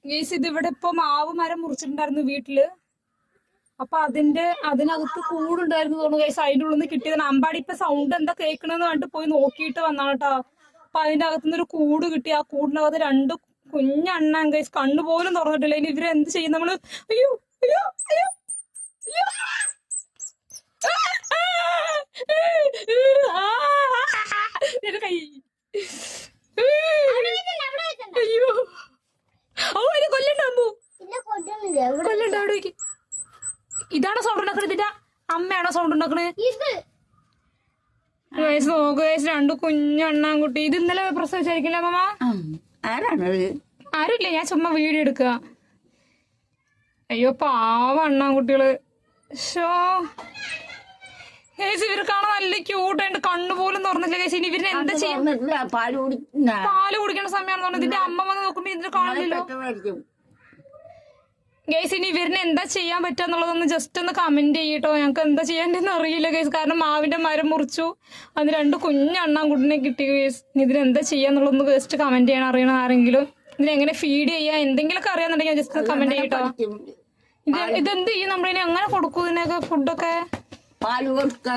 Guys ഇതിവിടെ ഇപ്പൊ മാവ് മരം മുറിച്ചിട്ടുണ്ടായിരുന്നു വീട്ടില്. അപ്പൊ അതിനകത്ത് കൂടുണ്ടായിരുന്നു തോന്നുന്നു ഗൈസ്. അതിന്റെ ഉള്ളിൽ നിന്ന് കിട്ടിയതാണ്. അമ്പാടി ഇപ്പൊ സൗണ്ട് എന്താ കേൾക്കണെന്ന് കണ്ടിട്ട് പോയി നോക്കിയിട്ട് വന്നാണ് കേട്ടോ. അപ്പൊ അതിന്റെ അകത്തുനിന്ന് ഒരു കൂട് കിട്ടി. ആ കൂടിനകത്ത് 2 കുഞ്ഞണ്ണാൻ ഗൈസ്. കണ്ണുപോലും തുറന്നിട്ടില്ല. ഇനി ഇവരെന്ത് ചെയ്യും നമ്മള്? അയ്യോ അയ്യോ അയ്യോ കൈ. അയ്യോ അതിനെ കൊല്ലണ്ടോ? കൊല്ലണ്ട അവിടെ. ഇതാണോ സൗണ്ട് ഉണ്ടാക്കണത്? ഇതിന്റെ അമ്മയാണോ സൗണ്ട് ഉണ്ടാക്കണേ? നോക്ക് 2 കുഞ്ഞണ്ണാൻകുട്ടി. ഇത് ഇന്നലെ പ്രസവിച്ചായിരിക്കില്ല അമ്മ? ആരുമില്ല, ഞാൻ ചുമ്മാ വീഡിയോ എടുക്കുക. അയ്യോ പാവ അണ്ണാൻകുട്ടികള്. ഇവർ കാണാൻ നല്ല ക്യൂട്ടായിട്ട് കണ്ണു പോലും തുറന്നില്ല കേസ്. ഇനി ഇവരിനെ എന്താ ചെയ്യാൻ? പാല് കുടിക്കേണ്ട സമയമാണെന്ന് പറഞ്ഞു. ഇതിന്റെ അമ്മ വന്ന് നോക്കുമ്പോ ഇതിന് കാണില്ലല്ലോ ഗൈസ്. ഇനി ഇവരിനെ എന്താ ചെയ്യാൻ പറ്റുന്നുള്ളതൊന്ന് ജസ്റ്റ് ഒന്ന് കമന്റ് ചെയ്യട്ടോ. ഞങ്ങൾക്ക് എന്താ ചെയ്യാണ്ടെന്ന് അറിയില്ല ഗൈസ്. കാരണം മാവിന്റെ മരം മുറിച്ചു, അതിന് 2 കുഞ്ഞണ്ണാൻകുട്ടിനെ കിട്ടി ഗൈസ്. ഇനി ഇതിനെന്താ ചെയ്യാന്നുള്ളതൊന്ന് ജസ്റ്റ് കമന്റ് ചെയ്യണം. അറിയണം ആരെങ്കിലും ഇതിനെങ്ങനെ ഫീഡ് ചെയ്യാ എന്തെങ്കിലുമൊക്കെ അറിയാന്നുണ്ടെങ്കിൽ ജസ്റ്റ് കമന്റ് ചെയ്യട്ടോ. ഇതെന്ത് ചെയ്യും നമ്മളിനി എങ്ങനെ കൊടുക്കും ഇതിനൊക്കെ ഫുഡൊക്കെ? പാല് കൊടുക്കാൻ